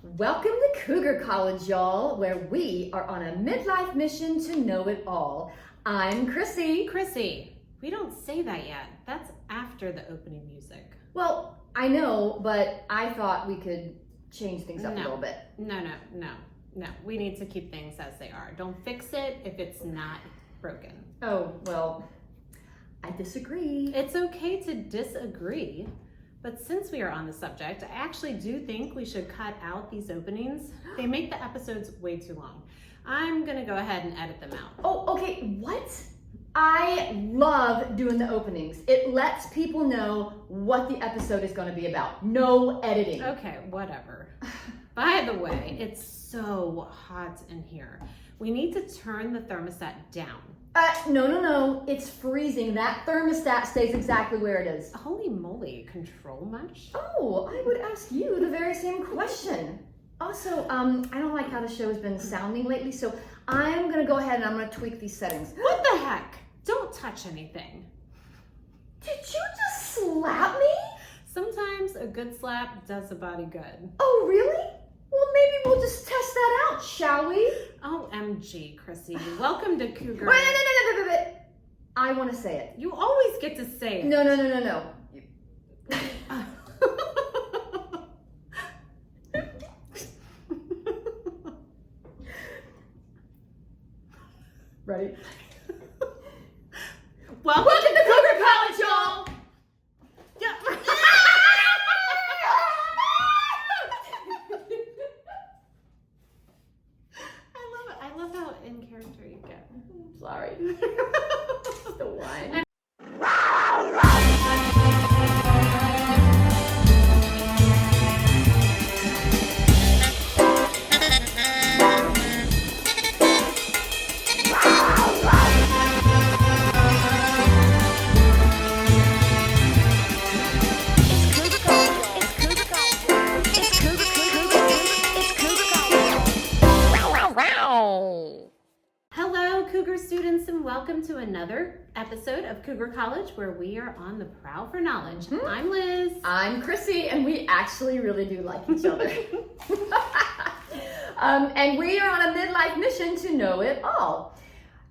Welcome to Cougar College, y'all, where we are on a midlife mission to know it all. I'm Chrissy. Chrissy, we don't say that yet. That's after the opening music. Well, I know, but I thought we could change things up a little bit. No. We need to keep things as they are. Don't fix it if it's not broken. Oh, well, I disagree. It's okay to disagree, but since we are on the subject, I actually do think we should cut out these openings. They make the episodes way too long. I'm gonna go ahead and edit them out. Oh, okay, what? I love doing the openings. It lets people know what the episode is gonna be about. No editing. Okay, whatever. By the way, it's so hot in here. We need to turn the thermostat down. No. It's freezing. That thermostat stays exactly where it is. Holy moly, control much? Oh, I would ask you the very same question. Also, I don't like how the show has been sounding lately, so I'm gonna go ahead and I'm gonna tweak these settings. What the heck? Don't touch anything. Did you just slap me? Sometimes a good slap does a body good. Oh, really? Well, maybe we'll just test that out, shall we? OMG, Chrissy. Welcome to Cougar. Wait. I want to say it. You always get to say it. No. Ready? Welcome to Cougar College, y'all! Yeah. I love how in character you get. Sorry. The one. Hello, Cougar students, and welcome to another episode of Cougar College, where we are on the prowl for knowledge. I'm Liz. I'm Chrissy, and we actually really do like each other. And we are on a midlife mission to know it all.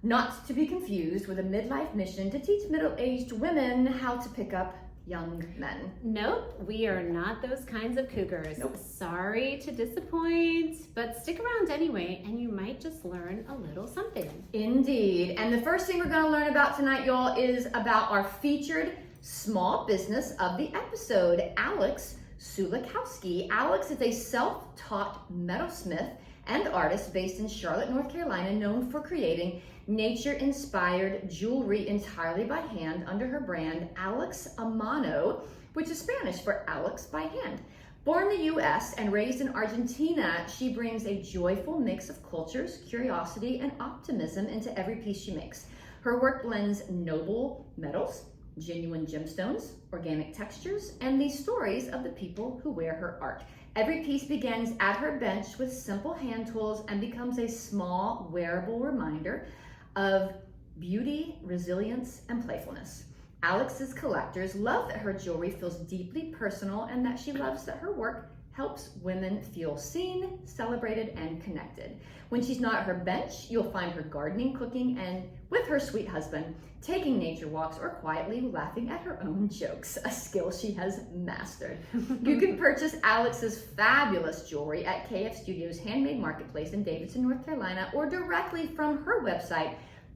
Not to be confused with a midlife mission to teach middle-aged women how to pick up young men. Nope, we are not those kinds of cougars. Nope. Sorry to disappoint, but stick around anyway, and you might just learn a little something. Indeed. And the first thing we're going to learn about tonight, y'all, is about our featured small business of the episode, Alex Sulikowski. Alex is a self-taught metalsmith and artist based in Charlotte, North Carolina, known for creating nature-inspired jewelry entirely by hand under her brand Alex a Mano, which is Spanish for Alex by hand. Born in the U.S. and raised in Argentina, she brings a joyful mix of cultures, curiosity, and optimism into every piece she makes. Her work blends noble metals, genuine gemstones, organic textures, and the stories of the people who wear her art. Every piece begins at her bench with simple hand tools and becomes a small, wearable reminder of beauty, resilience, and playfulness. Alex's collectors love that her jewelry feels deeply personal and that she loves that her work helps women feel seen, celebrated, and connected. When she's not at her bench, you'll find her gardening, cooking, and with her sweet husband, taking nature walks or quietly laughing at her own jokes, a skill she has mastered. You can purchase Alex's fabulous jewelry at KF Studios Handmade Marketplace in Davidson, North Carolina, or directly from her website,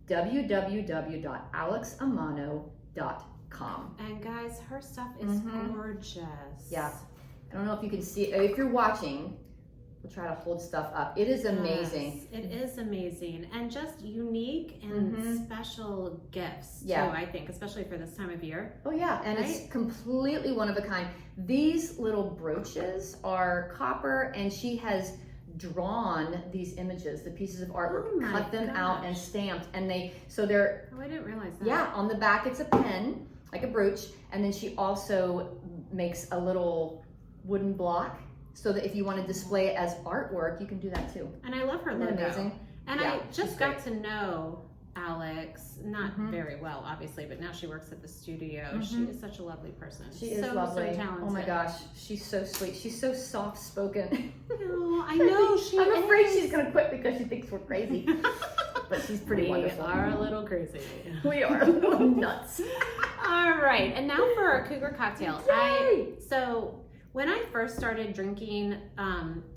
www.alexamano.com. And guys, her stuff is gorgeous. Yeah. I don't know if you can see it. If you're watching, we'll try to hold stuff up. It is amazing. Yes, it is amazing and just unique and special gifts too, I think, especially for this time of year. Oh yeah, and it's completely one of a kind. These little brooches are copper, and she has drawn these images, the pieces of artwork, cut them out and stamped, and they're Oh, I didn't realize that. Yeah, on the back it's a pen, like a brooch, and then she also makes a little wooden block so that if you want to display it as artwork, you can do that too. And I love her Isn't that logo. amazing? And Yeah, I just got to know Alex, not very well, obviously, but now she works at the studio. She is such a lovely person. She is lovely. So talented. Oh my gosh, she's so sweet. She's so soft spoken. No, I know she I'm afraid she's gonna quit because she thinks we're crazy. But she's pretty wonderful. We are a little crazy. We are a little nuts. All right, and now for our Cougar cocktail. Yay! So when I first started drinking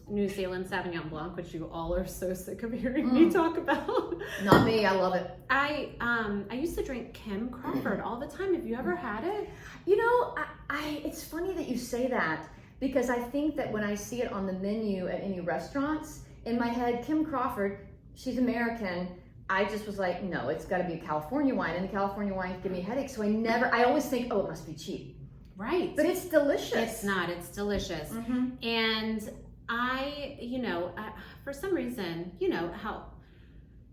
New Zealand Sauvignon Blanc, which you all are so sick of hearing me talk about. Not me, I love it. I used to drink Kim Crawford all the time. Have you ever had it? You know, it's funny that you say that because I think that when I see it on the menu at any restaurants, in my head, Kim Crawford, she's American. I just was like, no, it's got to be a California wine, and the California wines give me headaches. So I always think, oh, it must be cheap. Right. But it's delicious. It's not. It's delicious. And for some reason, how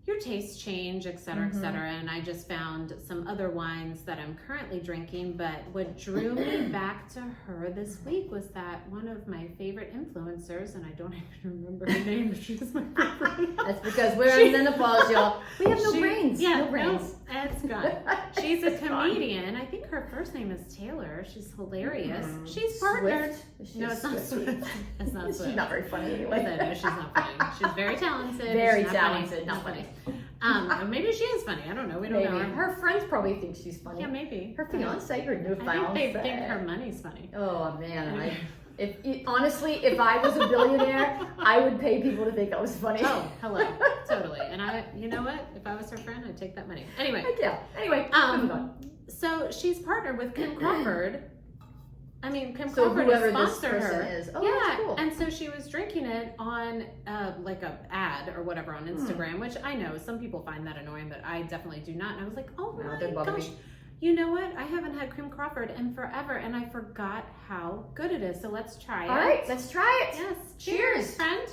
your tastes change, et cetera, et cetera. And I just found some other wines that I'm currently drinking. But what drew me back to her this week was that one of my favorite influencers, and I don't even remember her name, but she's my favorite. That's because we're in menopause, y'all. We have no brains. Yeah, no brains. No, it's gone. She's a comedian. I think her first name is Taylor. She's hilarious. She's partnered. No, it's not Swift. It's not Swift. She's not very funny anyway. No, she's not funny. She's very talented. Very not talented. Funny. Not funny. Maybe she is funny. I don't know. We don't know her. Her friends probably think she's funny. Yeah, maybe. Her fiance, her new fiance. I think they think her money's funny. Oh man, honestly, if I was a billionaire, I would pay people to think I was funny. Oh, hello, totally. And you know what? If I was her friend, I'd take that money. Anyway. Yeah. Anyway. So she's partnered with Kim Crawford. Kim so Crawford whoever has this sponsored person her. is. Oh, yeah, that's cool. And so she was drinking it on like a ad or whatever on Instagram, which I know some people find that annoying, but I definitely do not. And I was like, oh my gosh. You know what? I haven't had Kim Crawford in forever, and I forgot how good it is. So let's try it. All right, let's try it. Yes. Cheers, friend.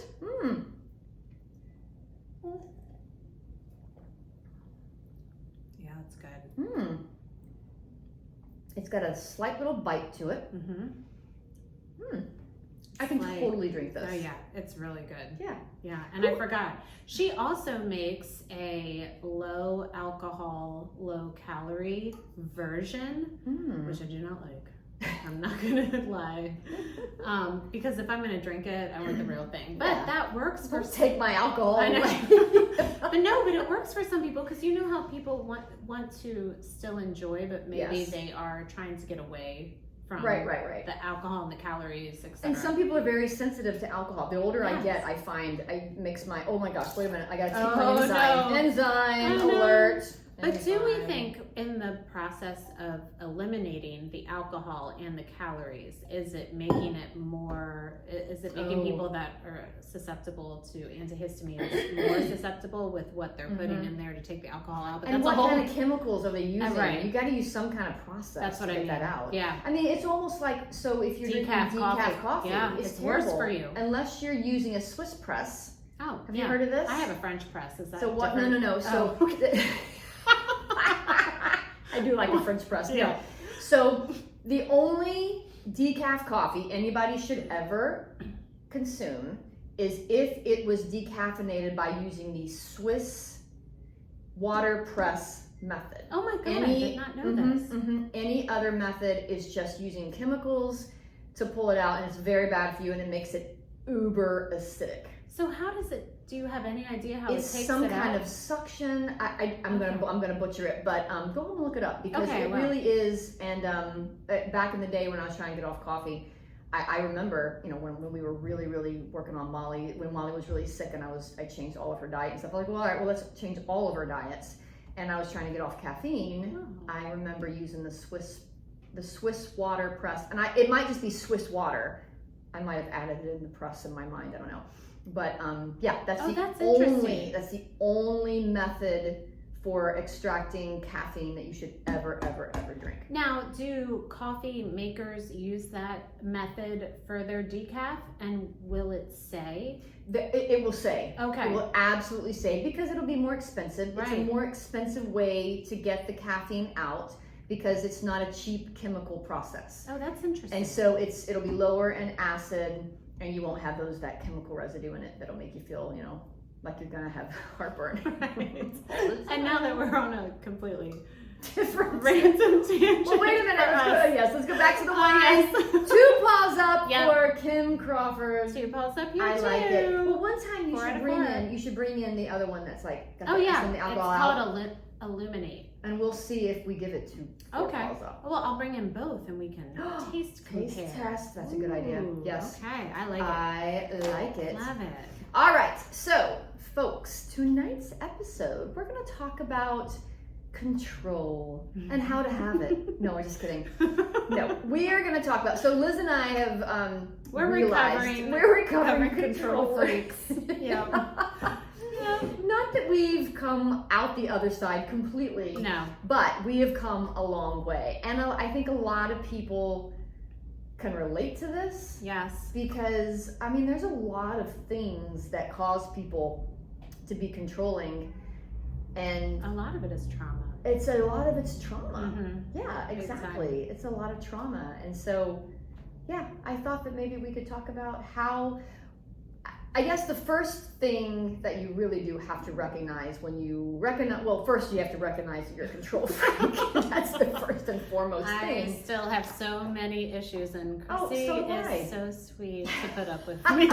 Yeah, it's good. It's got a slight little bite to it. I can totally drink this. Oh yeah, it's really good. Yeah. Yeah, and I forgot. She also makes a low alcohol, low calorie version, which I do not like. I'm not gonna lie, because if I'm gonna drink it, I want the real thing. But that works for. Take my alcohol. I know. but it works for some people because you know how people want to still enjoy, but maybe they are trying to get away from the alcohol and the calories, etc. And some people are very sensitive to alcohol. The older I get, I find I mix my. Oh my gosh! Wait a minute! I gotta take my enzyme alert. But do we think in the process of eliminating the alcohol and the calories, is it making it more, is it making people that are susceptible to antihistamines more susceptible with what they're putting in there to take the alcohol out? But and what kind of chemicals are they using? Right. You got to use some kind of process to get that out. Yeah. I mean, it's almost like, so if you're drinking decaf coffee, it's worse terrible, for you. Unless you're using a Swiss press. Oh, have you heard of this? I have a French press. Is that so what? different? No. So I do like a French press. Yeah. No. So the only decaf coffee anybody should ever consume is if it was decaffeinated by using the Swiss water press method. Oh my god, I did not know this. Any other method is just using chemicals to pull it out, and it's very bad for you, and it makes it uber acidic. So how does it? Do you have any idea how it's it takes some it kind out? of suction. I'm gonna butcher it, but go and look it up because it really is. And back in the day when I was trying to get off coffee, I remember when we were really working on Molly, when Molly was really sick, and I changed all of her diet and stuff. I was like, well, all right, well, let's change all of our diets. And I was trying to get off caffeine. I remember using the Swiss water press, and it might just be Swiss water. I might have added it in the press in my mind. I don't know. But that's the only method for extracting caffeine that you should ever drink. Now, do coffee makers use that method for their decaf, and will it say? It will say. Okay. It will absolutely say, because it'll be more expensive. Right. It's a more expensive way to get the caffeine out because it's not a cheap chemical process. Oh, that's interesting. And so it'll be lower in acid, and you won't have that chemical residue in it that'll make you feel, like you're gonna have heartburn. Right. And now that we're on a completely different random tangent. Well, wait a minute. Let's go back to the wine. Yes. 2 paws up for Kim Crawford. 2 paws up here I too. like it. Well, one time you 4 out of should bring in the other one that's like got oh the, yeah, the it's alcohol out. called Illuminate. And we'll see if we give it 4 Okay. paws up. Well, I'll bring in both and we can taste compare. Taste test. That's a good idea. Ooh, Yes. Okay, I like it. I like it. Love it. All right. So, folks, tonight's episode, we're going to talk about control and how to have it. No, I'm just kidding. No, we are going to talk about. So Liz and I have We're realized recovering control freaks. Yeah. Not that we've come out the other side completely. No. But we have come a long way, and I think a lot of people can relate to this. Yes. Because I mean, there's a lot of things that cause people to be controlling, and A lot of it is trauma. it's a lot of it's trauma. Mm-hmm. Yeah, Big exactly. time. It's a lot of trauma. And so, yeah, I thought that maybe we could talk about how, I guess the first thing that you really do have to recognize when you recognize, well, first you have to recognize that you're a control freak. That's the first and foremost I thing. still have so many issues, and Chrissy so do I. is so sweet to put up with me.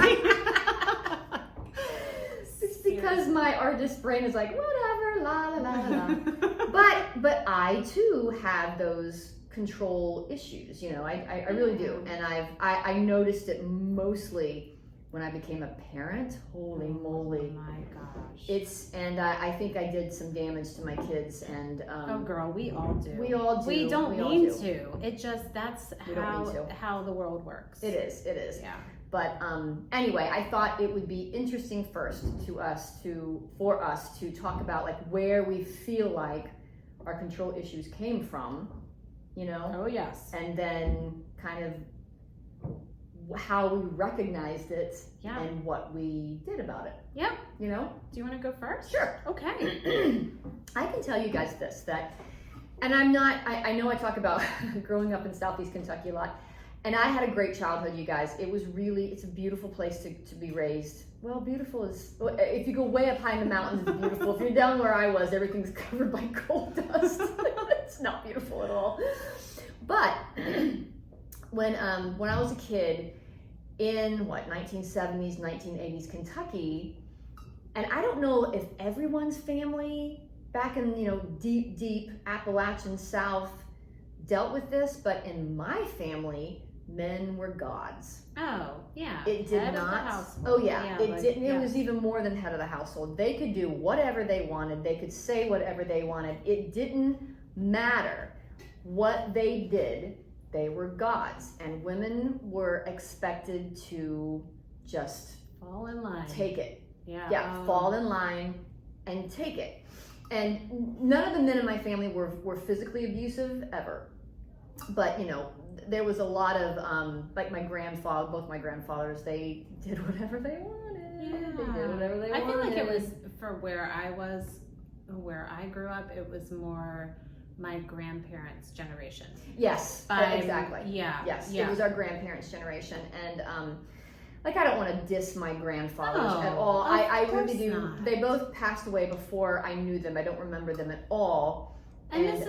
It's because my artist brain is like, whatever, la la la la la. But I too have those control issues, you know, I really do. And I noticed it mostly when I became a parent. Holy moly. Oh my gosh. I think I did some damage to my kids, and Oh girl, we all do. we all do. We don't We all mean do. to. It just, that's We don't mean to. how the world works. It is. Yeah. But anyway, I thought it would be interesting first for us to talk about like where we feel like our control issues came from, you know, Oh yes. and then kind of how we recognized it Yeah. and what we did about it. Yep. You know? Do you want to go first? Sure. Okay. I can tell you guys this, that, and I'm not, I know I talk about growing up in Southeast Kentucky a lot, and I had a great childhood, you guys. It was really, it's a beautiful place to be raised. Well, beautiful is, if you go way up high in the mountains, it's beautiful. If you're down where I was, everything's covered by gold dust. It's not beautiful at all. But when I was a kid in 1970s, 1980s Kentucky, and I don't know if everyone's family back in, deep Appalachian South dealt with this, but in my family, men were gods. Oh, yeah. It did Head of the not. household. Oh yeah, it like, didn't. It yeah. was even more than head of the household. They could do whatever they wanted. They could say whatever they wanted. It didn't matter what they did. They were gods, and women were expected to just Fall in line. take it. Yeah. Fall in line and take it. And none of the men in my family were physically abusive ever. But, there was a lot of, like both my grandfathers, they did whatever they wanted. Yeah. They did whatever they wanted. I feel like it was, for where I grew up, it was more my grandparents' generation. Yes, exactly. Yeah. Yes, Yeah. it was our grandparents' generation. And, I don't want to diss my grandfathers at all. I really do. Not. They both passed away before I knew them. I don't remember them at all. And this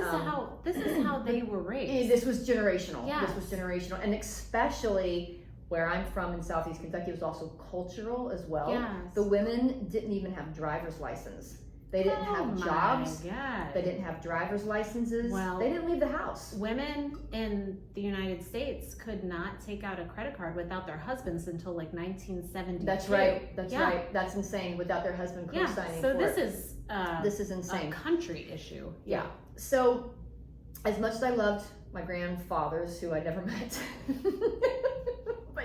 is how they were raised. This was generational. Yes. This was generational. And especially where I'm from in Southeast Kentucky, it was also cultural as well. Yes. The women didn't even have driver's license. They didn't have jobs. God. They didn't have driver's licenses. Well, they didn't leave the house. Women in the United States could not take out a credit card without their husbands until like 1972. That's right. That's right. That's insane. Without their husband co-signing so for this it. This is insane. A country issue. Yeah. So, as much as I loved my grandfathers, who I never met, but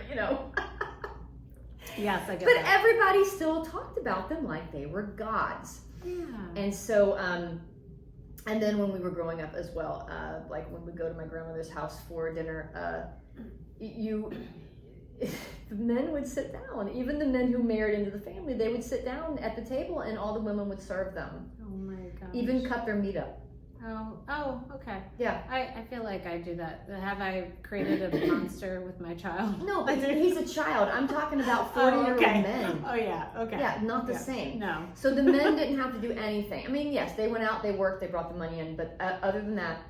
Yes, I get but that. everybody still talked about them like they were gods. Yeah. And so, and then when we were growing up as well, like when we go to my grandmother's house for dinner, the men would sit down. Even the men who married into the family, they would sit down at the table, and all the women would serve them. Oh my gosh. Even cut their meat up. Oh, okay. Yeah. I feel like I do that. Have I created a monster with my child? No, but he's a child. I'm talking about 40-year-old men. Oh, yeah. Okay. Yeah, not the same. No. So the men didn't have to do anything. I mean, yes, they went out, they worked, they brought the money in, but other than that,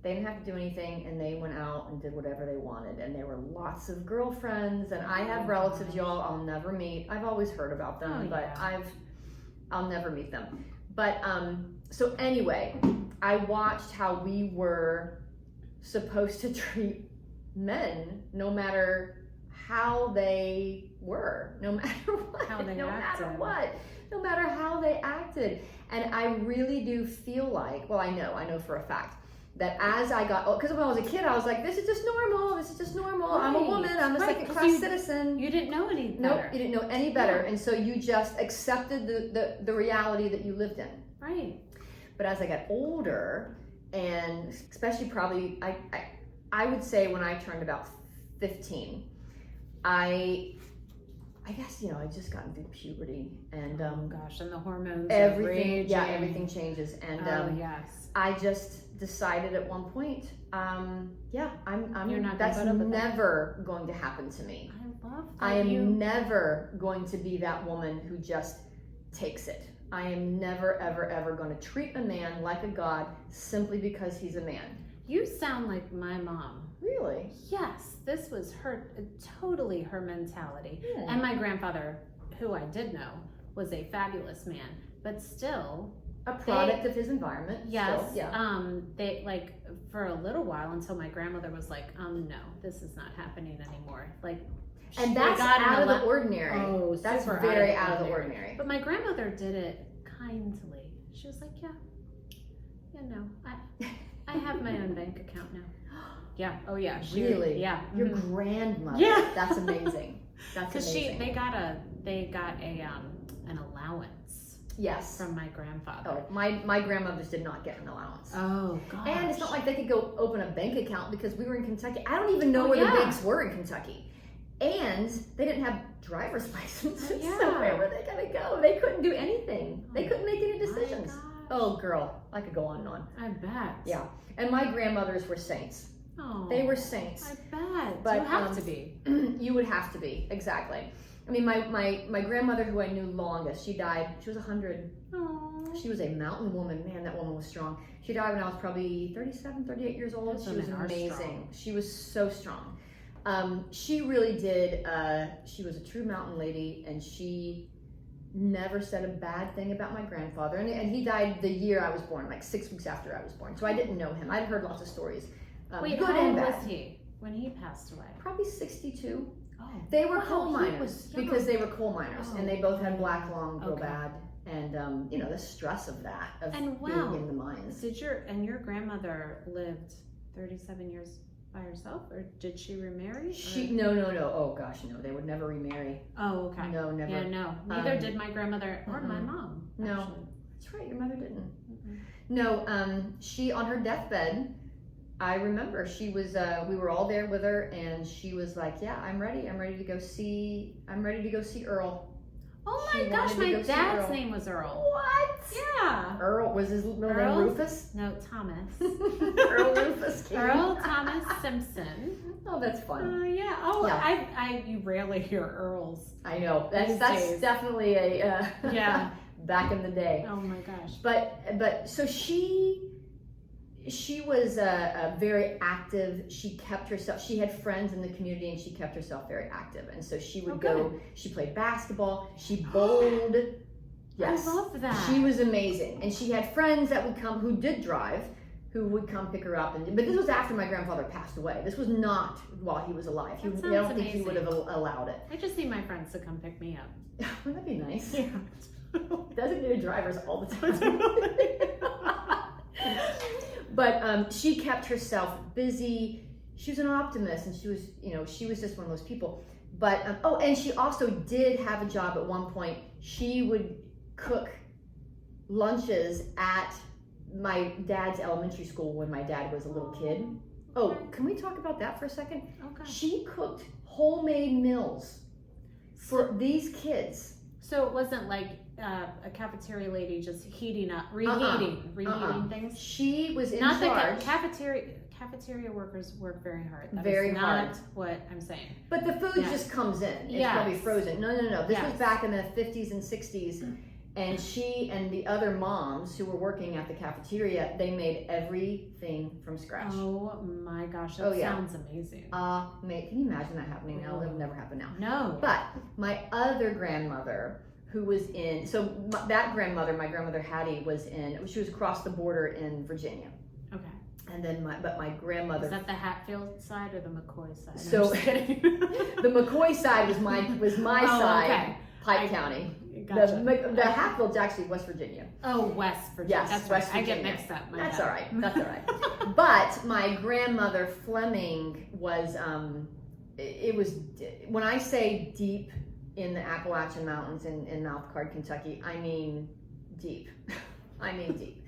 they didn't have to do anything, and they went out and did whatever they wanted. And there were lots of girlfriends, and I have relatives, y'all, I'll never meet. I've always heard about them, but I'll never meet them. But so anyway, I watched how we were supposed to treat men, no matter how they were, no matter what, no matter how they acted. And I really do feel like, well, I know for a fact that as I got, because when I was a kid, I was like, this is just normal. Right. I'm a woman. I'm a second-class citizen. You didn't know any better. Nope, you didn't know any better. And so you just accepted the reality that you lived in. Right. But as I got older, and especially probably, I would say when I turned about 15, I guess, I just got into puberty, and and the hormones, everything changes, and yes, I just decided at one point, that's never going to happen to me. I love that. I am never going to be that woman who just takes it. I am never, ever, ever going to treat a man like a god simply because he's a man. You sound like my mom. Really? Yes, this was totally her mentality. And my grandfather, who I did know, was a fabulous man, but still a product of his environment. Yes. Still, yeah. They for a little while until my grandmother was like, no, this is not happening anymore. And that's out of the ordinary. Oh, that's very out of the ordinary. But my grandmother did it kindly. She was like, I have my own bank account now. Yeah. Oh, yeah. Really? Yeah. Your grandmother. Yeah. That's amazing. That's amazing. Because they got an allowance. Yes. From my grandfather. Oh, my grandmothers did not get an allowance. Oh, gosh. And it's not like they could go open a bank account because we were in Kentucky. I don't even know where the banks were in Kentucky. And they didn't have driver's licenses. So where were they going to go? They couldn't do anything. They couldn't make any decisions. Oh, girl. I could go on and on. I bet. Yeah. And my grandmothers were saints. Oh, they were saints. I bet. But you have to be. You would have to be, exactly. I mean, my grandmother, who I knew longest, she died. She was 100. Aww. She was a mountain woman. Man, that woman was strong. She died when I was probably 37, 38 years old. She was amazing. She was so strong. She really did. She was a true mountain lady, and she never said a bad thing about my grandfather. And he died the year I was born, like 6 weeks after I was born. So I didn't know him. I'd heard lots of stories. Wait, good how and old bad. was he when he passed away? Probably 62. Oh, they were coal miners because they were coal miners, and they both had black lung real bad, and the stress of that, of being in the mines. Did your grandmother lived 37 years by herself, or did she remarry? No. Oh gosh, no. They would never remarry. Oh, okay. No, never. Yeah, no. Neither did my grandmother or my mom. No, actually. That's right. Your mother didn't. No. She, on her deathbed, I remember she was. We were all there with her, and she was like, "Yeah, I'm ready. I'm ready to go see Earl." Oh my gosh, my dad's name was Earl. What? Yeah. Earl was his middle name Rufus? No, Thomas. Earl Rufus King. Earl Thomas Simpson. Oh, that's fun. Yeah. Oh, yeah. You rarely hear Earls. I know. That's definitely a back in the day. Oh my gosh. But so she was very active. She kept herself. She had friends in the community, and she kept herself very active. And so she would go. She played basketball. She bowled. Yes, I love that. She was amazing, and she had friends that would come who did drive, who would come pick her up. But this was after my grandfather passed away. This was not while he was alive. I don't think he would have allowed it. I just need my friends to come pick me up. Wouldn't that be nice? Yeah. Designated drivers all the time. But she kept herself busy. She was an optimist, and she was just one of those people. But and she also did have a job at one point. She would cook lunches at my dad's elementary school when my dad was a little kid. Oh, can we talk about that for a second? Okay. She cooked homemade meals for these kids. So it wasn't like a cafeteria lady just reheating things. She was in Not charge. That cafeteria workers work very hard. That very is hard. Not what I'm saying. But the food just comes in. It's probably frozen. No. This was back in the 50s and 60s. And she and the other moms who were working at the cafeteria, they made everything from scratch. Oh my gosh, that sounds amazing. Can you imagine that happening now? That would never happen now. No. But my other grandmother, who was in, that grandmother, my grandmother Hattie, she was across the border in Virginia. Okay. And then my grandmother. Is that the Hatfield side or the McCoy side? So the McCoy side was my side, okay. Pike County. Gotcha. The Hatfield's actually West Virginia. Oh, West Virginia. Yes, that's West right. Virginia. I get mixed up. That's all right. That's all right. But my grandmother Fleming was, it was, when I say deep in the Appalachian Mountains in Mouth-Card, Kentucky, I mean deep. I mean deep.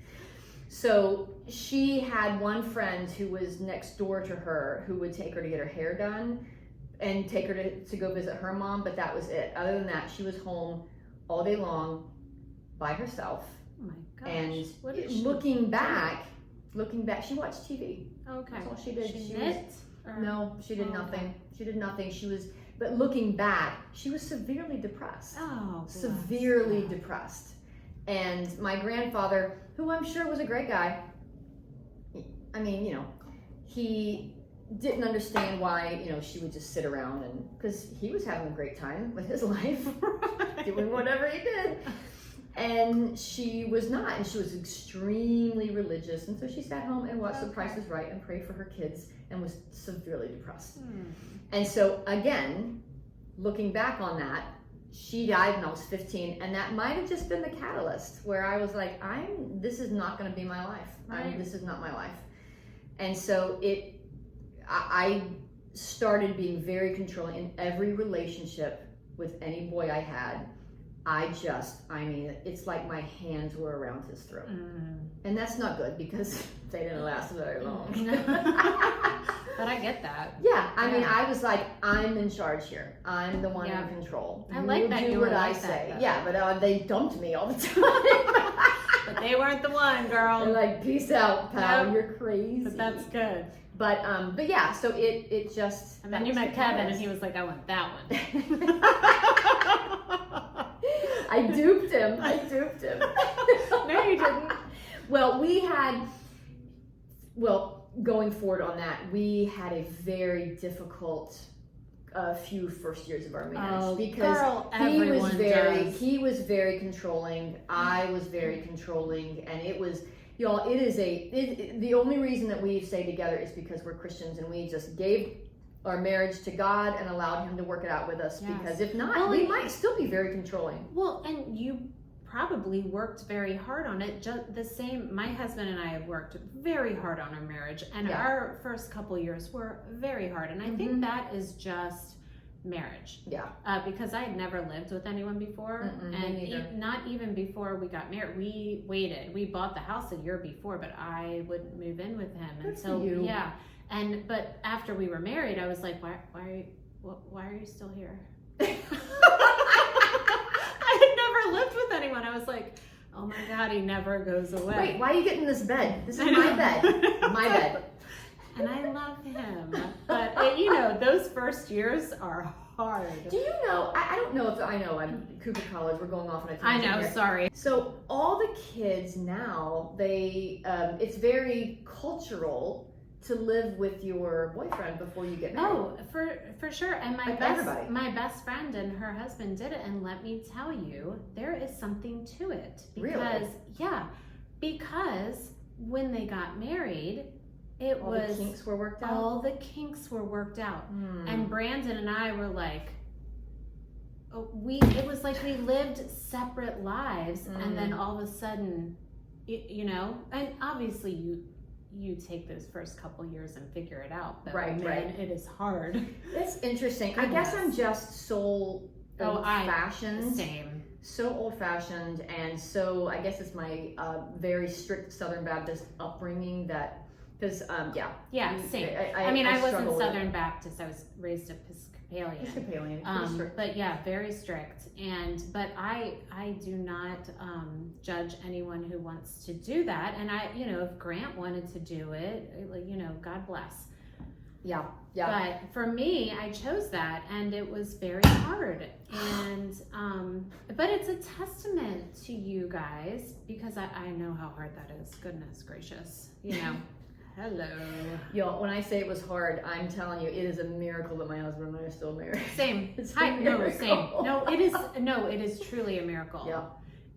So she had one friend who was next door to her who would take her to get her hair done and take her to go visit her mom, but that was it. Other than that, she was home all day long by herself. Oh my gosh. And looking back, she watched TV. Okay. That's all she did. She knit? No, she did nothing. Okay. She did nothing. But looking back, she was severely depressed. Oh, severely depressed. And my grandfather, who I'm sure was a great guy, I mean, he didn't understand why, she would just sit around because he was having a great time with his life, doing whatever he did. And she was not, and she was extremely religious. And so she sat home and watched The Price is Right and prayed for her kids and was severely depressed. And so again, looking back on that, she died when I was 15, and that might have just been the catalyst where I was like, this is not going to be my life. Right. This is not my life. And so I started being very controlling in every relationship with any boy I had. It's like my hands were around his throat. And that's not good because they didn't last very long. But I get that. Yeah, I was like, I'm in charge here. I'm the one in control. I like that you were what I like say. That, yeah, but they dumped me all the time. But they weren't the one, girl. They're like, peace out, pal. Nope. You're crazy. But that's good. But yeah, so it just. And then you met Kevin, and he was like, I want that one. I duped him. No, you didn't. Going forward on that, we had a very difficult few first years of our marriage because he was very controlling. I was very controlling, and it was, y'all. The only reason that we stay together is because we're Christians, and we just gave our marriage to God and allowed Him to work it out with us. Yes. Because if not, we might still be very controlling. Well, and you probably worked very hard on it. Just the same, my husband and I have worked very hard on our marriage, and our first couple years were very hard. And I think that is just marriage. Yeah. Because I had never lived with anyone before, and not even before we got married. We waited. We bought the house a year before, but I wouldn't move in with him. Good for you. But after we were married, I was like, why are you still here? I had never lived with anyone. I was like, oh my God, he never goes away. Wait, why are you getting in this bed? This is my bed. My bed. And I love him. But, those first years are hard. Do you know, I don't know if I know, I'm Cougar College, we're going off on a tangent. I know, sorry. So all the kids now, it's very cultural to live with your boyfriend before you get married. Oh, for sure. And my best friend and her husband did it, and let me tell you, there is something to it. Because when they got married, all the kinks were worked out. All the kinks were worked out. And Brandon and I were like, it was like we lived separate lives, and then all of a sudden, and obviously you take those first couple years and figure it out. But right. It is hard. It's interesting. I guess I'm just so old-fashioned. Same. So old-fashioned, and so I guess it's my very strict Southern Baptist upbringing that, because same. I wasn't Southern Baptist. I was raised Episcopalian. Episcopalian. Episcopalian, pretty strict. But yeah, very strict. But I do not judge anyone who wants to do that. And if Grant wanted to do it, God bless. Yeah. But for me, I chose that, and it was very hard. And but it's a testament to you guys, because I know how hard that is. Goodness gracious, Hello. Y'all, when I say it was hard, I'm telling you, it is a miracle that my husband and I are still married. Same. It's a Same. miracle. No, it is. No, it is truly a miracle. Yeah.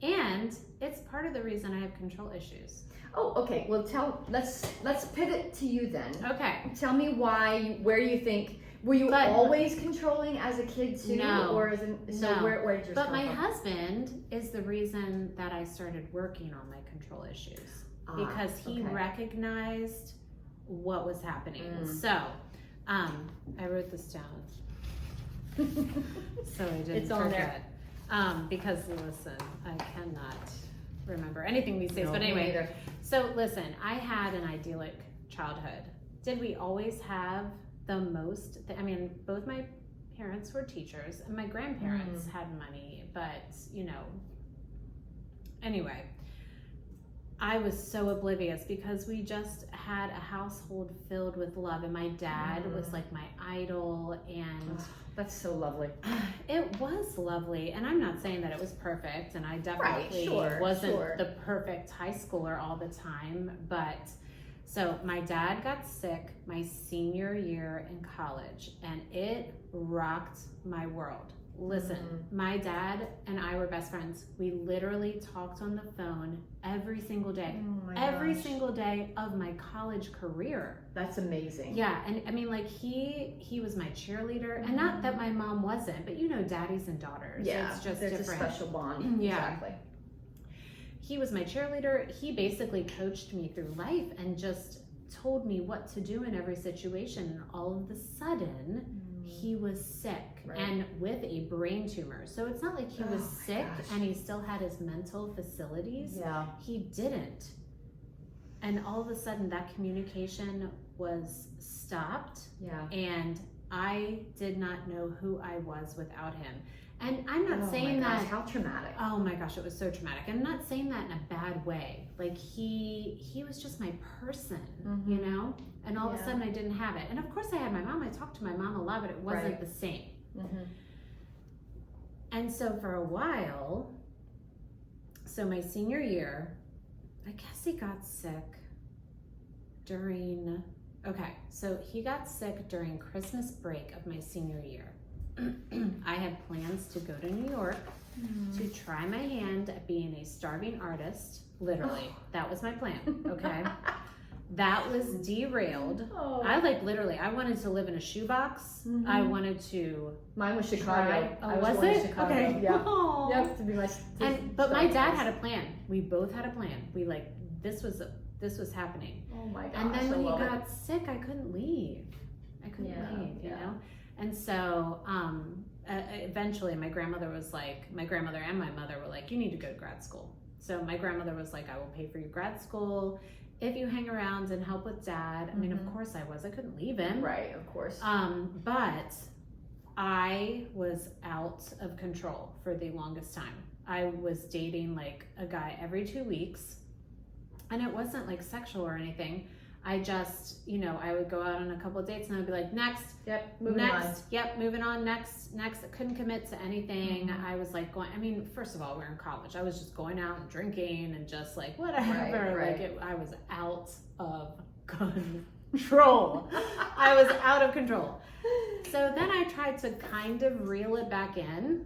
And it's part of the reason I have control issues. Oh, okay. Well, let's pivot to you then. Okay. Tell me where you think, were you always controlling as a kid too? No. Where did yours come from? But my husband is the reason that I started working on my control issues. Because he recognized what was happening. So, I wrote this down so I didn't It's on forget. Because listen, I cannot remember anything these days. No, but me anyway, neither. so listen, I had an idyllic childhood. Did we always have the most? Both my parents were teachers, and my grandparents had money. But anyway. I was so oblivious because we just had a household filled with love, and my dad was like my idol, and that's so lovely. It was lovely. And I'm not saying that it was perfect, and I definitely wasn't the perfect high schooler all the time, but so my dad got sick my senior year in college, and it rocked my world. Listen, my dad and I were best friends. We literally talked on the phone every single day. Every single day of my college career. That's amazing. Yeah, and he was my cheerleader. And not that my mom wasn't, but daddies and daughters. Yeah, it's just there's different. a special bond. Yeah. Exactly. He was my cheerleader. He basically coached me through life and just told me what to do in every situation. And all of a sudden, he was sick and with a brain tumor. So it's not like he was sick and he still had his mental facilities. Yeah. He didn't. And all of a sudden that communication was stopped. Yeah. And I did not know who I was without him. And I'm not saying that. How traumatic. Oh my gosh, it was so traumatic. I'm not saying that in a bad way. Like he was just my person, And all of a sudden I didn't have it. And of course I had my mom. I talked to my mom a lot, but it wasn't the same. And so for a while, so my senior year, I guess he got sick during, so he got sick during Christmas break of my senior year. I had plans to go to New York to try my hand at being a starving artist. Literally, that was my plan. Okay, that was derailed. I I wanted to live in a shoebox. I wanted to. Mine was Chicago. Was it? Chicago. Okay. Yeah. Yep. To be my. But my dad had a plan. We both had a plan. We this was happening. Oh my gosh. And then when he got sick, I couldn't leave. Leave, you know? And so eventually my grandmother and my mother were like, you need to go to grad school. So my grandmother was like, I will pay for your grad school if you hang around and help with dad. I mean, of course I couldn't leave him. Right, of course. But I was out of control for the longest time. I was dating a guy every 2 weeks, and it wasn't sexual or anything. I just, I would go out on a couple of dates and I'd be like, next. Yep, moving on. Yep, moving on, next. I couldn't commit to anything. I was first of all, we're in college. I was just going out and drinking and just whatever. Right. I was out of control. I was out of control. So then I tried to kind of reel it back in.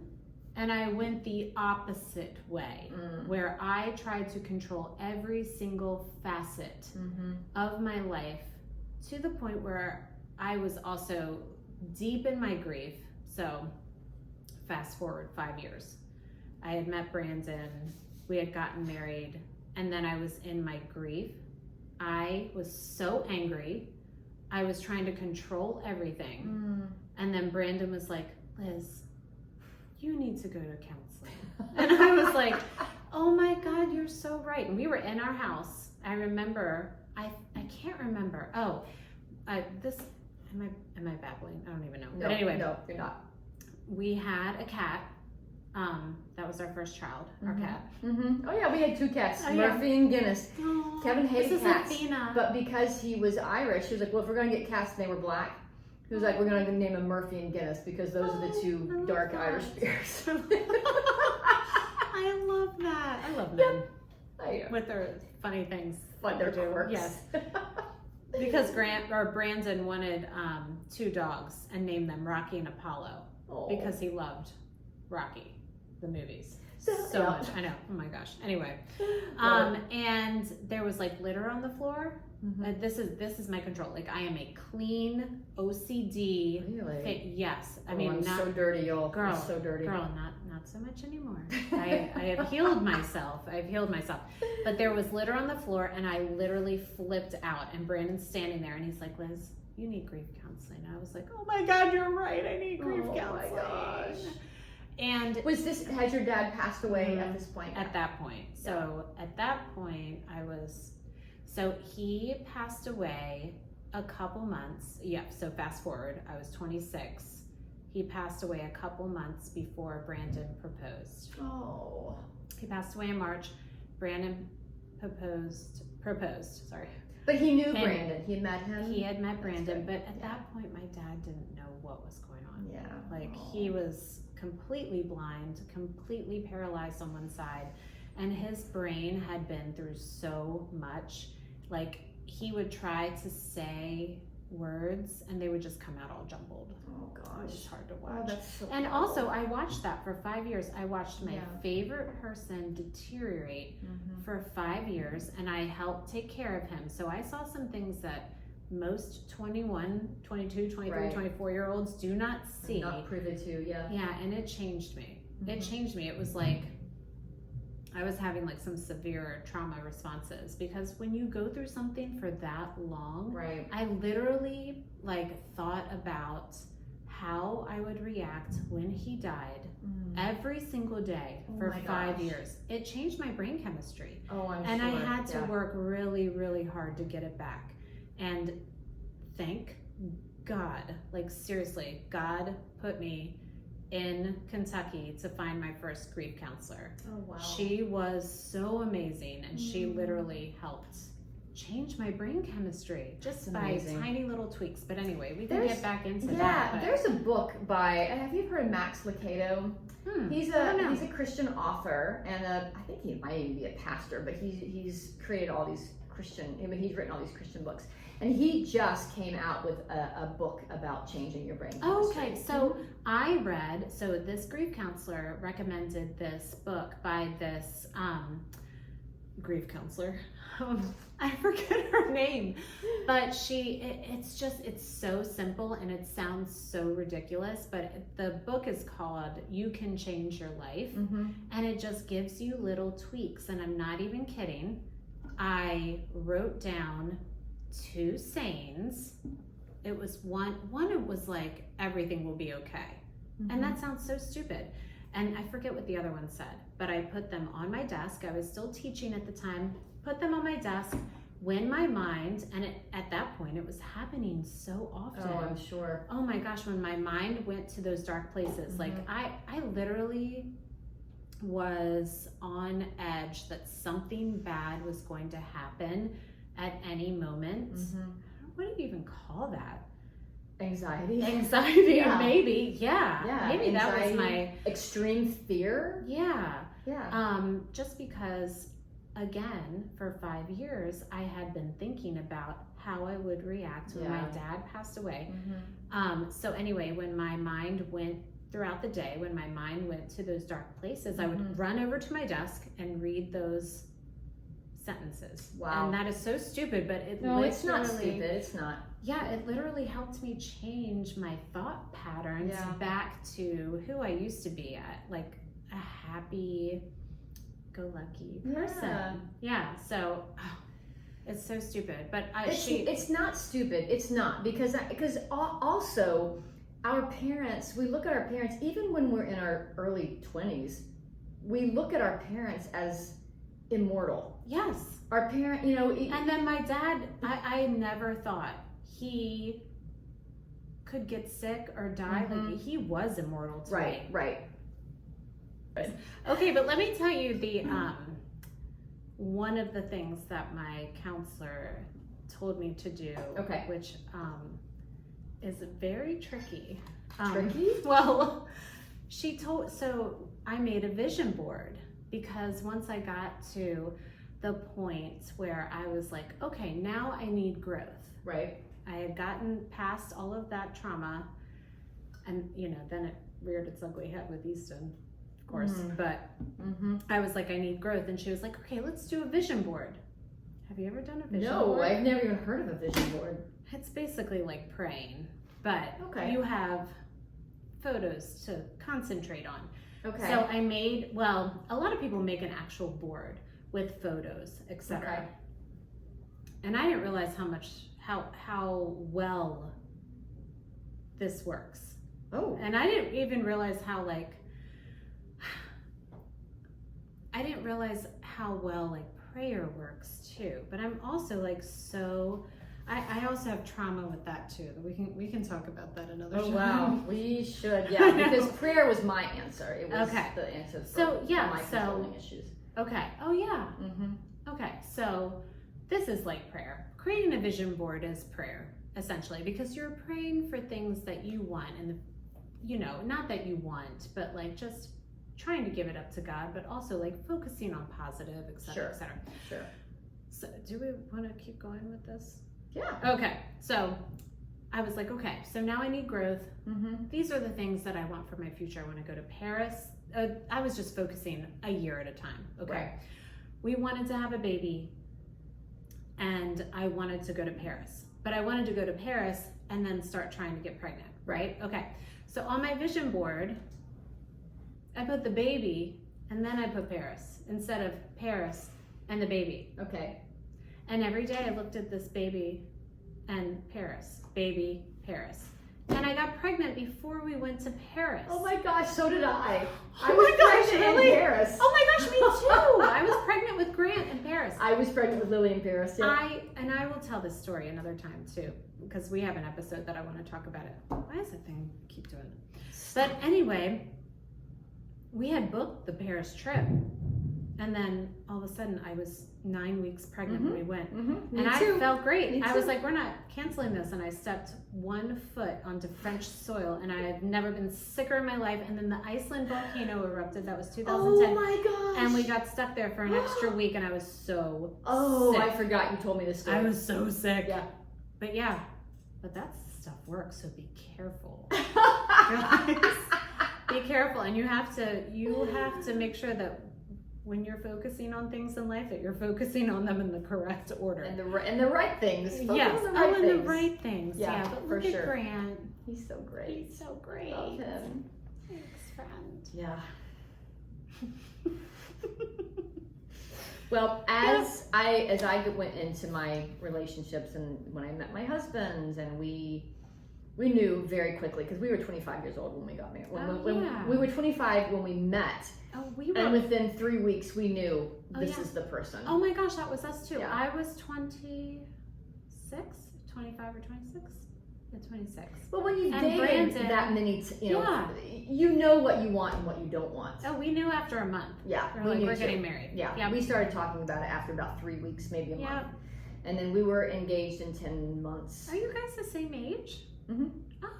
And I went the opposite way, where I tried to control every single facet of my life, to the point where I was also deep in my grief. So fast forward 5 years. I had met Brandon, we had gotten married, and then I was in my grief. I was so angry. I was trying to control everything. And then Brandon was like, Liz, you need to go to counseling. And I was like, oh my God, you're so right. And we were in our house. I remember, I can't remember. am I babbling? I don't even know. No, But anyway, no, you're not. we had a cat. That was our first child, our cat. Mm-hmm. Oh yeah, we had 2 cats, Oh, yeah. Murphy and Guinness. Oh, Kevin hated this is cats, Athena. but because he was Irish, he was like, well, if we're gonna get cats and they were black, he was like, we're gonna name them Murphy and Guinness because those are the 2 dark Irish beers. I love that. I love men with their funny things. Like their they do. quirks. Yes. Because Brandon wanted 2 dogs and named them Rocky and Apollo because he loved Rocky, the movies. So much. I know. Oh my gosh. Anyway, and there was like litter on the floor. This is my control. Like I am a clean OCD. Really? Yes. I mean, I'm not so dirty, y'all. girl. I'm so dirty. Girl, not so much anymore. I have healed myself. But there was litter on the floor, and I literally flipped out. And Brandon's standing there, and he's like, "Liz, you need grief counseling." I was like, "Oh my God, you're right. I need grief counseling." Oh my gosh. And has your dad passed away at this point? At that point. So at that point, so he passed away a couple months. Yeah, so fast forward, I was 26. He passed away a couple months before Brandon proposed. Oh. He passed away in March. Brandon proposed, sorry. But he knew Brandon. He met him. He had met Brandon, but at that point, my dad didn't know what was going on. Yeah. Like he was completely blind, completely paralyzed on one side, and his brain had been through so much. Like he would try to say words and they would just come out all jumbled. Oh gosh. It was hard to watch. Oh, that's so and horrible. also I watched that for 5 years. I watched my favorite person deteriorate for 5 years, and I helped take care of him. So I saw some things that most 21, 22, 23, 24-year-olds do not see. Not privy to, yeah. Yeah, and it changed me. It changed me. It was like I was having like some severe trauma responses because when you go through something for that long, I literally like thought about how I would react when he died every single day for 5 years. It changed my brain chemistry. Oh, I'm and sure. I had to work really, really hard to get it back. And thank God, like seriously, God put me in Kentucky to find my first grief counselor. Oh, wow. She was so amazing, and she literally helped change my brain chemistry just by tiny little tweaks. But anyway, we can get back into that. Yeah, there's a book by, have you heard of Max Lucado? He's a Christian author, and I think he might even be a pastor, but he's created all these he's written all these Christian books. And he just came out with a book about changing your brain chemistry. Okay, so I read, this grief counselor recommended this book by this grief counselor. I forget her name, but it's so simple and it sounds so ridiculous, but the book is called You Can Change Your Life, and it just gives you little tweaks, and I'm not even kidding. I wrote down 2 sayings. It was one it was like, everything will be okay. And that sounds so stupid. And I forget what the other one said, but I put them on my desk. I was still teaching at the time, put them on my desk when my mind, and at that point it was happening so often. Oh, I'm sure. Oh my gosh, when my mind went to those dark places, like I literally was on edge that something bad was going to happen at any moment. What do you even call that? Anxiety, maybe. Yeah. Maybe anxiety, that was my extreme fear. Yeah. Just because, again, for 5 years, I had been thinking about how I would react when my dad passed away. So anyway, when my mind went throughout the day, when my mind went to those dark places, I would run over to my desk and read those sentences. Wow. And that is so stupid, but it's not stupid. It's not. Yeah, it literally helped me change my thought patterns back to who I used to be at, like a happy-go-lucky person. Yeah. So it's so stupid, but it's not stupid. It's not because also our parents. We look at our parents even when we're in our early 20s. We look at our parents as immortal. Yes. Our parent, and then my dad, I never thought he could get sick or die. Like he was immortal to me. Right. Okay, but let me tell you the one of the things that my counselor told me to do, which is very tricky. Tricky? Well, so I made a vision board because once I got to the point where I was like, okay, now I need growth. Right. I had gotten past all of that trauma, and then it reared its ugly head with Easton, of course. But I was like, I need growth, and she was like, okay, let's do a vision board. Have you ever done a vision board? No, I've never even heard of a vision board. It's basically like praying, but you have photos to concentrate on. Okay. So I made, well, a lot of people make an actual board with photos, etc. Okay. And I didn't realize how well this works. Oh. And I didn't even realize how well prayer works too. But I'm also I also have trauma with that too. We can talk about that another time. Oh wow, we should, because prayer was my answer. It was the answer for my controlling issues. Okay. Oh yeah. Okay. So this is like prayer. Creating a vision board is prayer, essentially, because you're praying for things that you want, and not that you want, but just trying to give it up to God, but also focusing on positive, etc., etc. Sure. So, do we want to keep going with this? Yeah. Okay. So, I was like, okay, so now I need growth. These are the things that I want for my future. I want to go to Paris. I was just focusing a year at a time. Okay. Right. We wanted to have a baby, and I wanted to go to Paris. But I wanted to go to Paris and then start trying to get pregnant, right? Okay. So on my vision board, I put the baby and then I put Paris instead of Paris and the baby. Okay. And every day I looked at this baby and Paris, baby, Paris. And I got pregnant before we went to Paris. Oh my gosh, so did I. Oh my gosh, really? In Paris. Oh my gosh, me too. I was pregnant with Grant in Paris. I was pregnant with Lily in Paris. Yeah. I will tell this story another time too, because we have an episode that I want to talk about it. Why is that thing keep doing it? But anyway, we had booked the Paris trip, and then all of a sudden I was 9 weeks pregnant when we went, and I felt great. I was like, we're not canceling this, and I stepped 1 foot onto French soil, and I had never been sicker in my life. And then the Iceland volcano erupted. That was 2010. Oh my gosh! And we got stuck there for an extra week, and I was so sick. I forgot you told me this story. I was so sick. Yeah. But that stuff works, so be careful. Guys, be careful, and you have to make sure that when you're focusing on things in life, that you're focusing on them in the correct order. And the right things. Yes, the right things. Yeah, but for look sure. at Grant. He's so great. He's so great. Love him. Thanks, friend. Yeah. Well, as I went into my relationships and when I met my husband, and we knew very quickly, because we were 25 years old when we got married. We were 25 when we met. Oh, we were. And within 3 weeks, we knew this is the person. Oh my gosh, that was us too. Yeah. I was 26, 25 or 26? Yeah, 26. Well, when you And dated Brandon, that many, you know what you want and what you don't want. Oh, we knew after a month. Yeah, we're getting married. Yeah, we started talking about it after about 3 weeks, maybe a month. And then we were engaged in 10 months. Are you guys the same age? Mm-hmm.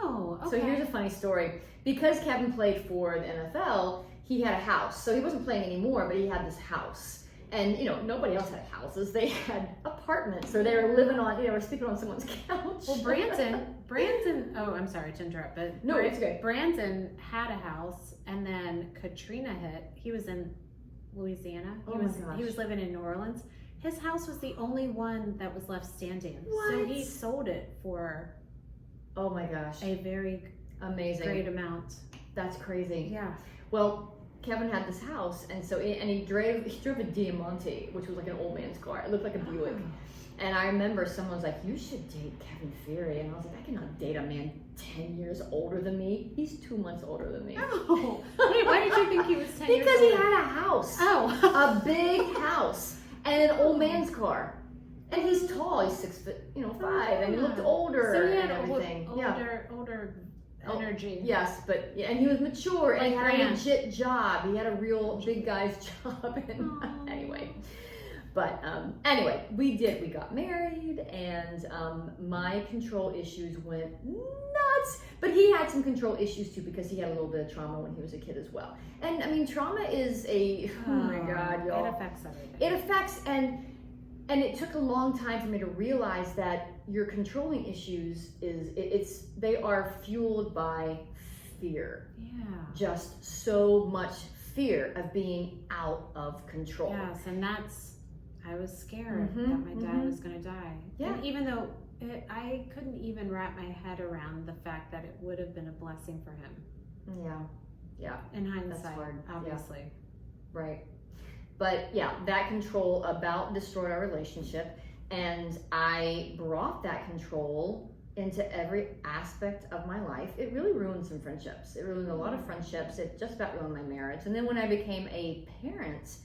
Oh, okay. So here's a funny story. Because Kevin played for the NFL, he had a house. So he wasn't playing anymore, but he had this house. And, nobody else had houses. They had apartments, or they were living on, or sleeping on someone's couch. Well, Brandon, oh, I'm sorry to interrupt, but no, it's good. Brandon had a house, and then Katrina hit. He was in Louisiana. He was living in New Orleans. His house was the only one that was left standing. What? So he sold it for, oh my gosh, a very amazing, great amount. That's crazy. Yeah. Well, Kevin had this house, and so he drove a Diamante, which was like an old man's car. It looked like a Buick. And I remember someone was like, "You should date Kevin Ferry," and I was like, "I cannot date a man 10 years older than me. He's 2 months older than me." Oh, wait, why did you think he was 10 years older? Because he had a house. Oh, a big house and an old man's car. And he's tall. He's 6'5", and he looked older So he had and everything. older energy. Yes, but and he was mature and he had Grant. a legit job. He had a real big guy's job. And anyway, but anyway, we got married, and my control issues went nuts. But he had some control issues too, because he had a little bit of trauma when he was a kid as well. And I mean, trauma is oh my God, y'all. It affects everything. It affects, and it took a long time for me to realize that your controlling issues they are fueled by fear. Yeah. Just so much fear of being out of control. Yes, and I was scared that my dad was going to die. Yeah. And even though I couldn't even wrap my head around the fact that it would have been a blessing for him. Yeah. In hindsight, That's hard. obviously. Yeah. Right. But yeah, that control about destroyed our relationship, and I brought that control into every aspect of my life. It really ruined some friendships. It ruined a lot of friendships. It just about ruined my marriage. And then when I became a parent,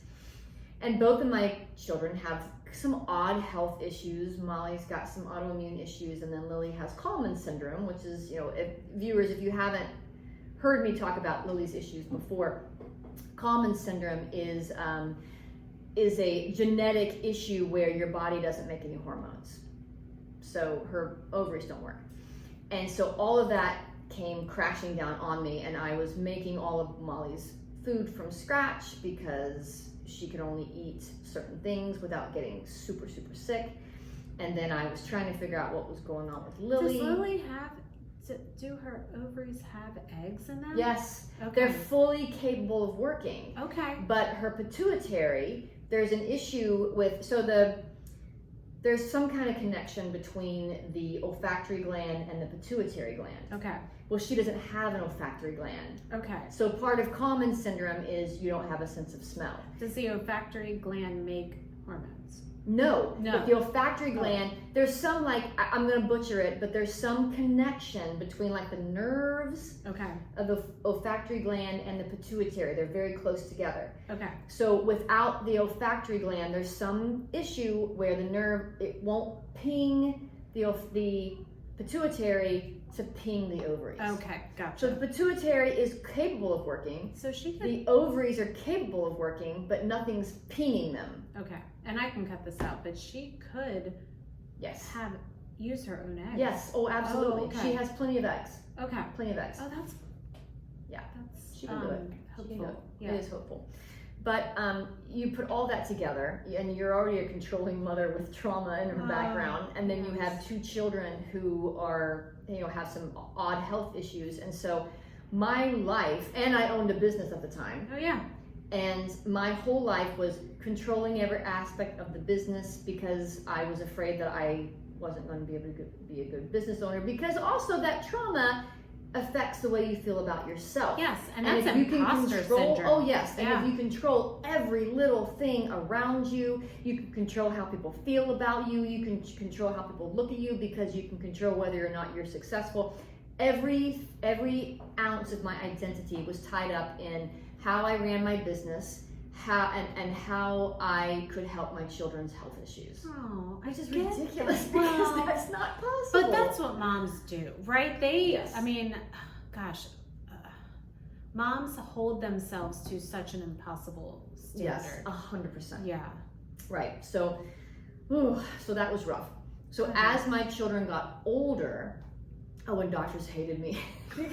and both of my children have some odd health issues. Molly's got some autoimmune issues, and then Lily has Kallman syndrome, which is, if you haven't heard me talk about Lily's issues before, Kallman syndrome is a genetic issue where your body doesn't make any hormones. So her ovaries don't work. And so all of that came crashing down on me, and I was making all of Molly's food from scratch because she could only eat certain things without getting super, super sick. And then I was trying to figure out what was going on with Lily. Does Lily do her ovaries have eggs in them? Yes, Okay. they're fully capable of working. Okay. But her pituitary, there's an issue with, there's some kind of connection between the olfactory gland and the pituitary gland. Okay. Well, she doesn't have an olfactory gland. Okay. So part of Kallman syndrome is you don't have a sense of smell. Does the olfactory gland make hormones? No. No. But the olfactory gland, there's some I'm going to butcher it, but there's some connection between the nerves Okay. of the olfactory gland and the pituitary. They're very close together. Okay. So without the olfactory gland, there's some issue where the nerve, it won't ping the pituitary to ping the ovaries. Okay. Gotcha. So the pituitary is capable of working. So she could. The ovaries are capable of working, but nothing's pinging them. Okay. And I can cut this out, but she could Yes. use her own eggs. Yes. Oh, absolutely. Oh, okay. She has plenty of eggs. Okay. Plenty of eggs. Oh, that's. Yeah. That's. She can do it. She can do Hopeful. it. Yeah. It is hopeful. But you put all that together, and you're already a controlling mother with trauma in her background, and then you have two children who are, have some odd health issues, and so my life, and I owned a business at the time. Oh yeah. And my whole life was controlling every aspect of the business because I was afraid that I wasn't going to be able to be a good business owner, because also that trauma affects the way you feel about yourself. Yes, and And that's if you can imposter control, syndrome. oh yes, and Yeah. if you control every little thing around you, you can control how people feel about you, you can control how people look at you, because you can control whether or not you're successful. Every ounce of my identity was tied up in how I ran my business, how I could help my children's health issues. Oh, Which is get ridiculous that. because Well, that's not possible. But that's what moms do, right? Yes. I mean, gosh, moms hold themselves to such an impossible standard. Yes, 100%. Yeah. Right. So that was rough. So Okay. as my children got older, and doctors hated me. They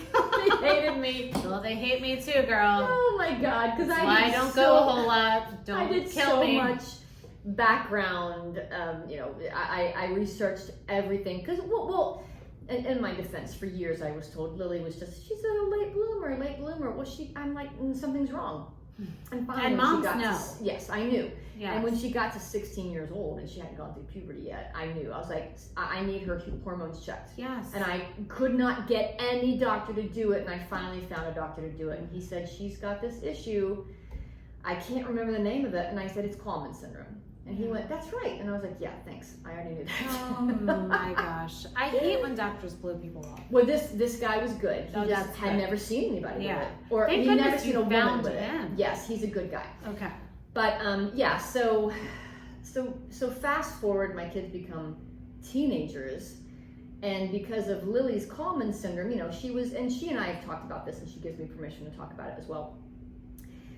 hated me. Well, they hate me too, girl. Oh my God, because I don't go a whole lot. Don't I did kill so me. much background. I researched everything because in my defense, for years I was told Lily was she's a late bloomer. Well, I'm like, something's wrong. And finally, And when she moms got know. Yes, I knew. Yes. And when she got to 16 years old and she hadn't gone through puberty yet, I knew. I was like, I need her hormones checked. Yes. And I could not get any doctor to do it, and I finally found a doctor to do it. And he said, she's got this issue. I can't remember the name of it. And I said, it's Kallman syndrome. And he went, that's right. And I was like, yeah, thanks. I already knew that. Oh my gosh. I hate when doctors blow people off. Well, this guy was good. He Oh, just that's had good. never seen anybody Yeah. with it. Or Thank he goodness never seen you a woman found with him. it. Yes, he's a good guy. Okay. But so So fast forward, my kids become teenagers, and because of Lily's Kallman syndrome, she and I have talked about this, and she gives me permission to talk about it as well.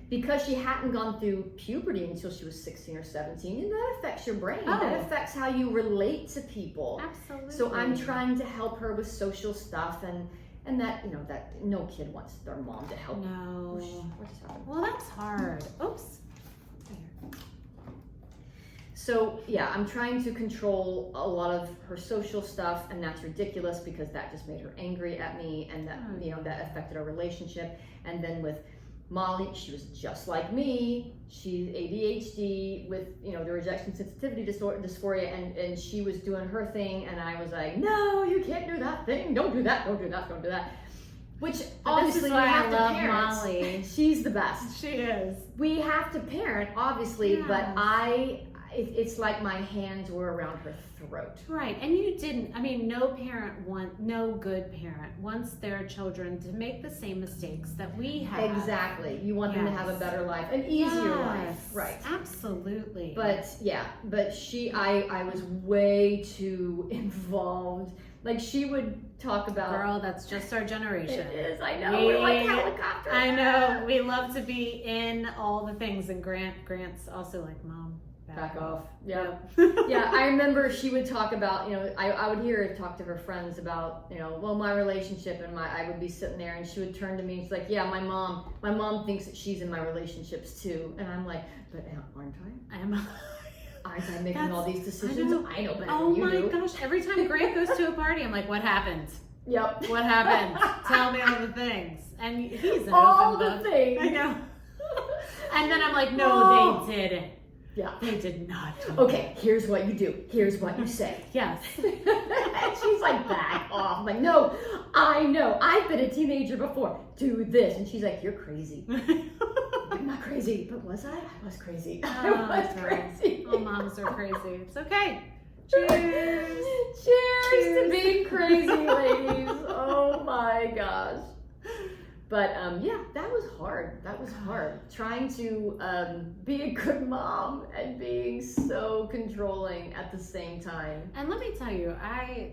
Because she hadn't gone through puberty until she was 16 or 17, and that affects your brain. Oh. That affects how you relate to people. Absolutely. So I'm trying to help her with social stuff, and that no kid wants their mom to help. No. What just happened? Well, that's hard. Oops. So yeah, I'm trying to control a lot of her social stuff, and that's ridiculous because that just made her angry at me, and that that affected our relationship. And then with Molly, she was just like me. She's ADHD with the rejection sensitivity dysphoria, and she was doing her thing, and I was like, no, you can't do that thing. Don't do that. Don't do that. Don't do that. Which obviously we have to parent. Molly. She's the best. She is. We have to parent, obviously, Yes. but it's like my hands were around her throat. Right, and you didn't. I mean, no good parent wants their children to make the same mistakes that we have. Exactly. You want them to have a better life, an easier life, right? Absolutely. But I was way too involved. Like she would talk about. Girl, that's just our generation. It is. I know. We're like helicopters. I know. We love to be in all the things, and Grant's also like, Mom. Back off. Yep. Yeah, I remember she would talk about, I would hear her talk to her friends about, my relationship, and I would be sitting there, and she would turn to me and she's like, yeah, my mom thinks that she's in my relationships too. And I'm like, but aren't I? Aren't I making all these decisions? I know better than you do. Oh my gosh, every time Grant goes to a party, I'm like, what happened? Yep. What happened? Tell me all the things. And he's an all open the book. things. I know. And then I'm like, no, they didn't. Yeah. They did not. Okay, here's what you do. Here's what you say. Yes. And she's like, back off. I'm like, no, I know. I've been a teenager before. Do this. And she's like, you're crazy. I'm not crazy. But was I? I was crazy. I was crazy. All moms are crazy. It's okay. Cheers. Cheers to being crazy, ladies. Oh my gosh. But that was hard. That was hard. Trying to be a good mom and being so controlling at the same time. And let me tell you,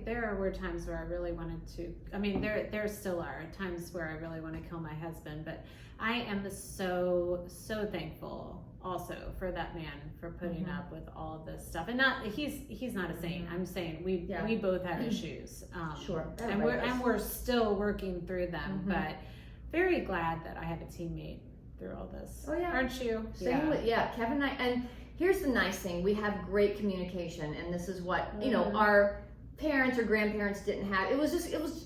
there were times where I really wanted to. I mean, there still are times where I really want to kill my husband. But I am so thankful also for that man for putting up with all of this stuff. And he's not a saint. I'm saying we both have issues. Sure. And we're still working through them, but. Very glad that I have a teammate through all this. Oh yeah, aren't you? Same with Kevin and I. And here's the nice thing: we have great communication, and this is what our parents or grandparents didn't have. It was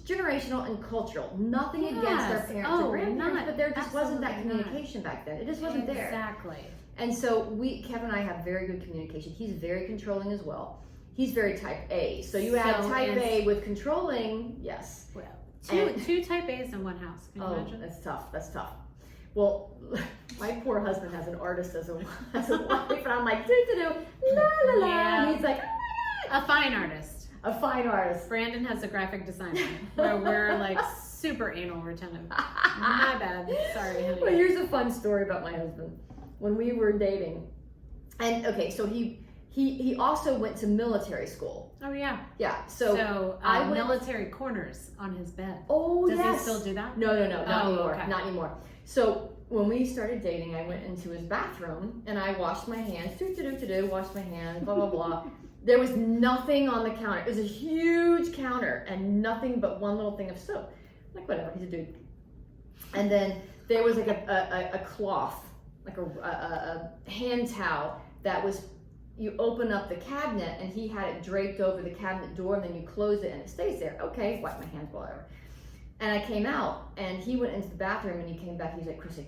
generational and cultural. Nothing against our parents or grandparents, but there just wasn't that communication back then. It just wasn't there. Exactly. And so Kevin and I have very good communication. He's very controlling as well. He's very type A. So you add type A with controlling, yes. Well, two type A's in one house. Can you imagine? That's tough. That's tough. Well, my poor husband has an artist as a wife, and I'm like, la la la, and he's like, a fine artist. A fine artist. Brandon has a graphic designer where we're like super anal retentive. My bad. Sorry, honey. Well, here's a fun story about my husband. When we were dating, and okay, so he also went to military school. Oh yeah. Yeah. So I went, military corners on his bed. Oh yes. Does he still do that? No, not anymore. Okay. Not anymore. So when we started dating, I went into his bathroom and I washed my hands. Washed my hands. Blah blah blah. There was nothing on the counter. It was a huge counter and nothing but one little thing of soap. I'm like whatever, he's a dude. And then there was like a cloth, like a hand towel that was. You open up the cabinet and he had it draped over the cabinet door, and then you close it and it stays there. Okay, wipe my hands, whatever. And I came out and he went into the bathroom and he came back. He's like, Chrissy,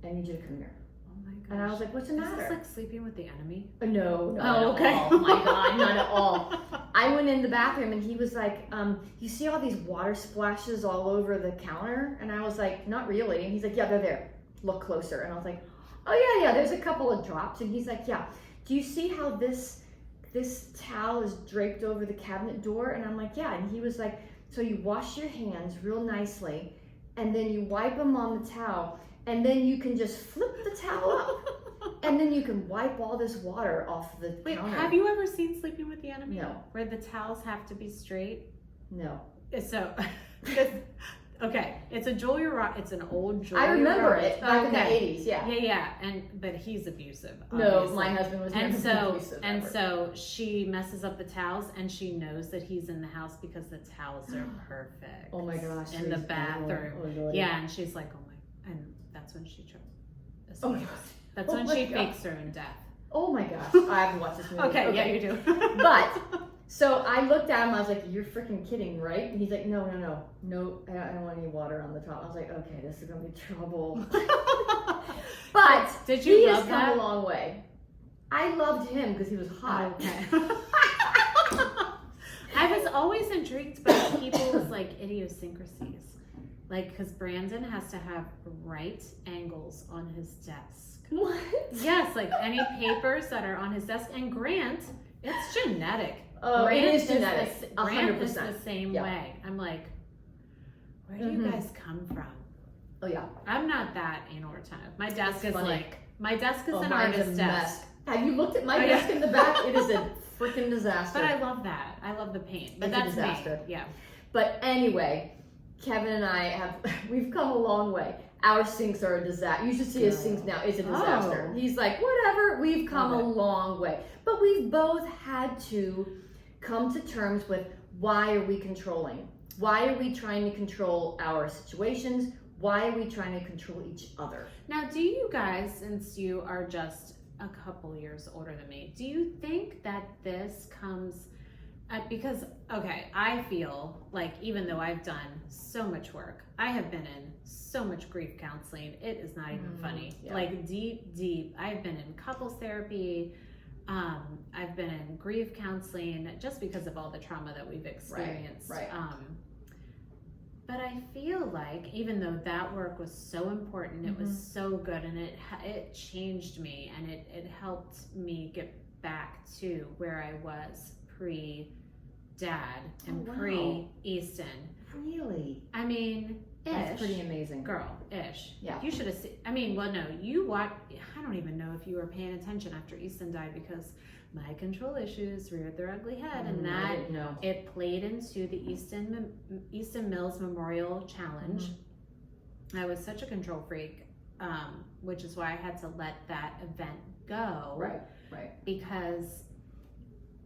I need you to come here. Oh my gosh. And I was like, what's the matter? Is this like sleeping with the enemy? No. Oh, okay. Oh my God, not at all. I went in the bathroom and he was like, you see all these water splashes all over the counter? And I was like, not really. And he's like, yeah, they're there. Look closer. And I was like, oh yeah, there's a couple of drops. And he's like, yeah. Do you see how this towel is draped over the cabinet door? And I'm like, yeah. And he was like, so you wash your hands real nicely, and then you wipe them on the towel, and then you can just flip the towel up, And then you can wipe all this water off the Wait, counter. have you ever seen Sleeping with the Enemy? No. Where the towels have to be straight? No. So, okay, it's an old Julia I remember Roberts. it back in the 80s, yeah. Yeah, but he's abusive. No, obviously. my husband was never abusive. Ever. So she messes up the towels, and she knows that he's in the house because the towels are perfect. Oh my gosh. In the bathroom. Oh, yeah, and she's like, oh my, and that's when she escapes. Oh my gosh. That's when she fakes her own death. Oh my gosh. I haven't watched this movie. Okay, yeah, you do. But, so I looked at him, I was like, you're freaking kidding, right? And he's like, no, I don't want any water on the top. I was like, okay, this is going to be trouble. But did you he love has that? come a long way. I loved him because he was hot. Okay. I was always intrigued by people's like idiosyncrasies. Like, because Brandon has to have right angles on his desk. What? Yes, like any papers that are on his desk. And Grant, it's genetic. Oh, it is genetic. Grant 100%. is the same way. I'm like, where do you guys come from? Oh yeah. I'm not that anal retentive. My desk is funny. like, my desk is an mine's a artist's mess. desk. Have you looked at my desk in the back? It is a freaking disaster. But I love that. I love the paint. But It's a that's disaster. me. Yeah. But anyway, Kevin and I we've come a long way. Our sinks are a disaster. You should see his sinks now. It's a disaster. Oh. He's like, whatever, we've come a Okay. long way. But we've both had to come to terms with, why are we controlling? Why are we trying to control our situations? Why are we trying to control each other? Now, do you guys, since you are just a couple years older than me, do you think that this comes because, okay, I feel like even though I've done so much work, I have been in so much grief counseling, it is not even funny. Yeah. Like deep. I've been in couples therapy. I've been in grief counseling just because of all the trauma that we've experienced. Right. But I feel like even though that work was so important, it was so good, and it changed me, and it helped me get back to where I was pre-dad and pre-Easton. Really? I mean, That's pretty amazing. Ish. Yeah. You should have seen, I mean, well, no, you watched, I don't even know if you were paying attention after Easton died, because my control issues reared their ugly head, and I didn't know. it played into the Easton Mills Memorial Challenge. I was such a control freak, which is why I had to let that event go. Right. Because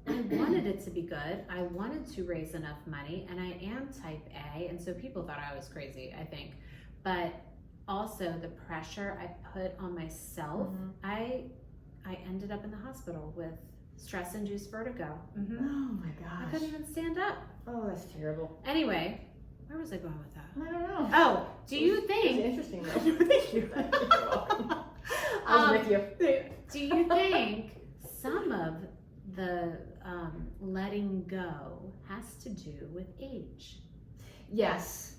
I wanted it to be good. I wanted to raise enough money, and I am type A, and so people thought I was crazy, I think. But also the pressure I put on myself, I ended up in the hospital with stress-induced vertigo. Oh my gosh. I couldn't even stand up. Oh, that's terrible. Anyway, where was I going with that? I don't know. Oh, do you It's think? interesting though. Thank you. You're welcome. I was with you. Do you think some of the letting go has to do with age? Yes,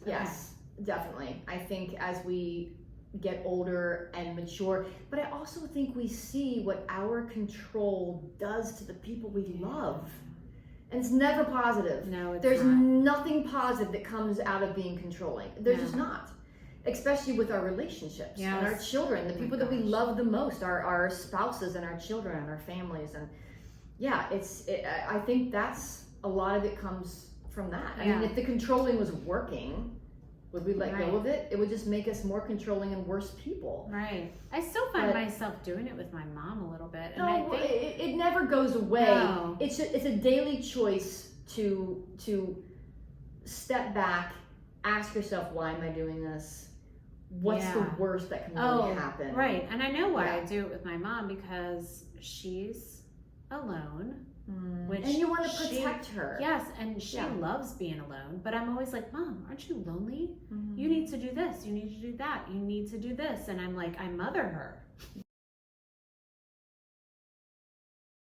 definitely. I think as we get older and mature, but I also think we see what our control does to the people we love. And it's never positive. No, it's There's not. nothing positive that comes out of being controlling. There's just not. Especially with our relationships and our children, the people that we love the most, our spouses and our children and our families. And yeah, I think that's a lot of it comes from that. I mean, if the controlling was working, would we let go of it? It would just make us more controlling and worse people. Right. I still find myself doing it with my mom a little bit. And No, I think it never goes away. No. It's a daily choice to step back, ask yourself, why am I doing this? What's the worst that can really happen? Right. And I know why I do it with my mom, because she's alone. Which and you want to protect her. Yes, and she loves being alone. But I'm always like, Mom, aren't you lonely? You need to do this. You need to do that. You need to do this. And I'm like, I mother her.